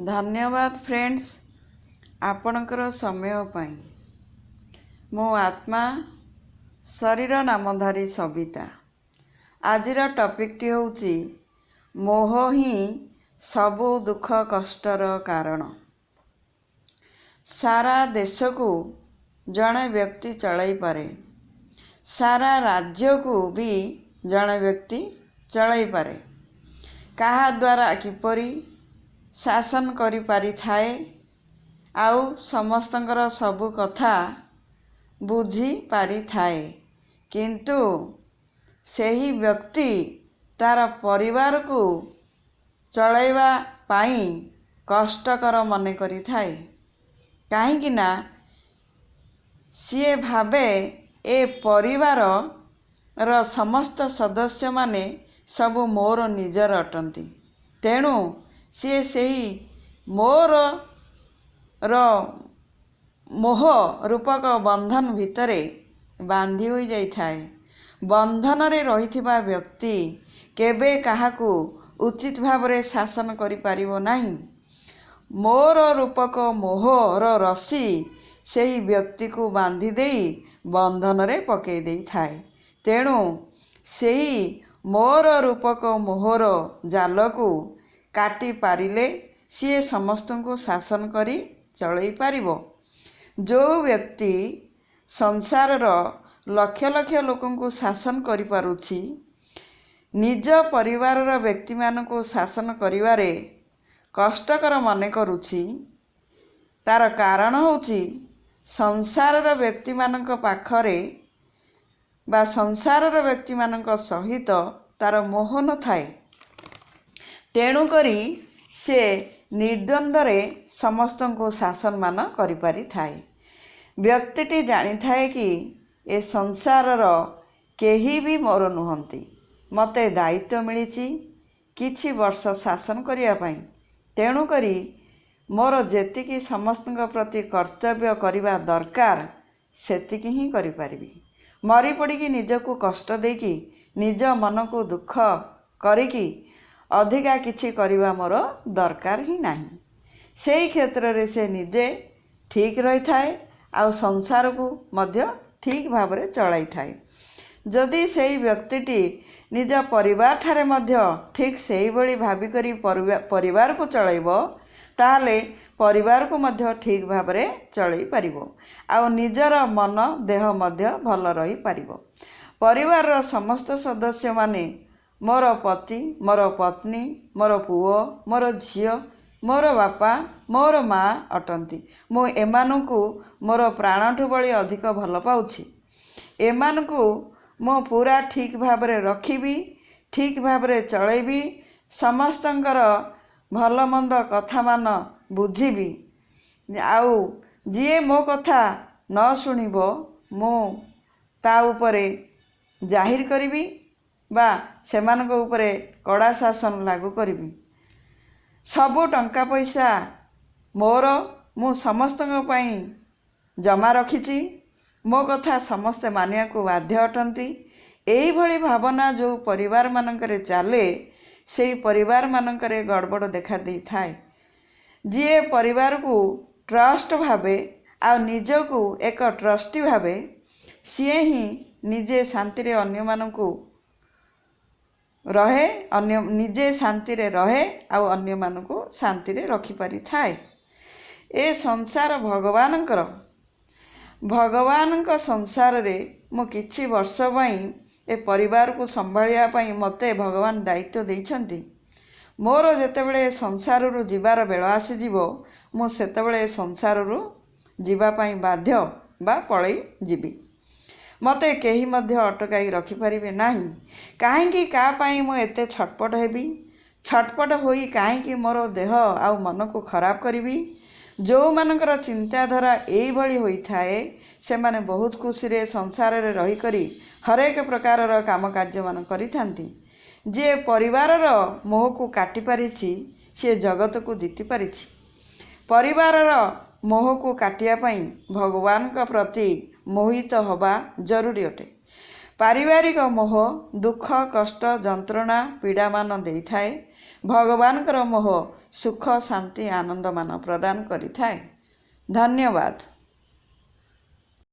धन्यवाद फ्रेंड्स आपणकर समय पाई। मो आत्मा शरीर नामधारी सविता। आजिर टॉपिक होउची मोह ही सबु दुख कष्टर कारण। सारा देश को जड़े व्यक्ति चलाई पारे, सारा राज्य को भी जड़े व्यक्ति चलाई पारे। कहा द्वारा किपरि शासन करि पारि थाए आउ समस्तंकर सबु कथा बुझी पारि थाए, किंतु सही व्यक्ति तार परिवार को चलाइबा पाई कष्टकर मने करि थाए। काहेकि ना सीए भावे ए परिवार र समस्त सदस्य माने सबु मोर निजर अटंती। तेणु सी सही मोर रो मोह रूपक बंधन भितरे बांधी होई जाई थाए। बंधन रे रहिथिबा व्यक्ति केबे काहाकू उचित भावरे शासन करि पारिबो नाही। मोर रूपक मोह रो रसी सही व्यक्ति को बांधी देई बंधन रे पकई देई थाए। तेणु सही मोर रूपक मोहर जाल को काटी पारिले सी समस्त को शासन करी चलई पारिबो। जो व्यक्ति संसार रो लक्ष लक्ष लोकन को शासन करि पारुछि, निज परिवार रो व्यक्ति मान को शासन करिवारे कष्टकर मने करुछि, तार कारण होछि संसार रो व्यक्ति मानक पाखरे बा संसार रो व्यक्ति मानक सहित तार मोह न थाए। तेणु करी से निर्द्वंद्वरे समस्त को शासन मान करि पारि थाए। व्यक्तिटी जानी थाए कि ए संसार रो केही भी मोर नुहंती, मते दायित्व मिलिछि किछि वर्ष शासन करिया पाई। तेणु करी मोर जेतिकी समस्त प्रति कर्तव्य करिबा दरकार सेतिकी ही करि पारिबी। मरी पड़ी निजको कष्ट देकी निज मन को दुख करिकी अधिका किछि करिबा मोर दरकार ही नाही। सेही क्षेत्र रे से निजे ठीक रही थाए आ संसार को मध्य ठीक भावरे चलाई थाए। जदि सेही व्यक्तिटी निज परिवार ठारे मध्य ठीक सेही बळी भाबी करी परिवार को चलाइबो, ताले परिवार को मध्य ठीक भावरे चलाई पारिबो आ निजर मन देह मध्य भल रही पारिबो। परिवार रो समस्त सदस्य माने मोर पति, मोर पत्नी, मोर पुओ, मोर झियो, मोर बापा, मोर माँ अटंती। मु एमानकु मोर प्राणठु बळी अधिक भल पाउछि। एमानकु मु पूरा ठीक भावरे रखिबी, ठीक भावरे चलैबी, समस्तंकर भल मंद कथा मान बुझिबी। आउ जिए मो कथा न शुणिबो मु ता उपरे जाहिर करिबी बा सेमानक उपरे कड़ा शासन लागू करिबी। सबु टंका पैसा मोर, मु समस्तଙ୍କ ପାଇଁ जमा रखिछि, मो कथा समस्ते मानिया को बाध्य अटंती। एही भली भावना जो परिवार मानकरे चाले सेही परिवार मानकरे गड़बड़ देखा दी थाए। जिए परिवार को ट्रस्ट भावे आ निजको एक ट्रस्टी भावे सीए ही निजे शांति रे अन्य मानकू रहे, अन्य निजे शांति रे रहे आ अन्य मानकू शांति रे रखि पारि थाए। ए संसार भगवान संसार रे मु किछि वर्ष पई ए परिवार को संभालिया पई मते भगवान दायित्व देइछंती। मोर जेतेबेले संसार रु जीवार बेଳ आसी जीवो मु सेतेबेले संसार रु जीवा पई बाध्य बा पळई जीवी। मते केही मध्य अटकाई रखि परिबे नाही। काहेकि का पाई मु एते छटपट हेबी, छटपट होई काहेकि मोर देह आ मन को खराब करिबी। जो मानकर चिंताधारा एई भली होई थाए से माने बहुत खुशी रे संसार रे रही करी हरेक प्रकार रो काम कार्य मान करि थांती। जे परिवार रो मोह को काटी पारिछि से जगत को जीति पारिछि। परिवार रो मोह को काटिया पई भगवान का प्रति मोहित होबा जरूरी अटे। ପାରିବାରିକ ମୋହ ଦୁଃଖ କଷ୍ଟ ଯନ୍ତ୍ରଣା ପୀଡ଼ାମାନ ଦେଇଥାଏ। ଭଗବାନଙ୍କର ମୋହ ସୁଖ ଶାନ୍ତି ଆନନ୍ଦମାନ ପ୍ରଦାନ କରିଥାଏ। ଧନ୍ୟବାଦ।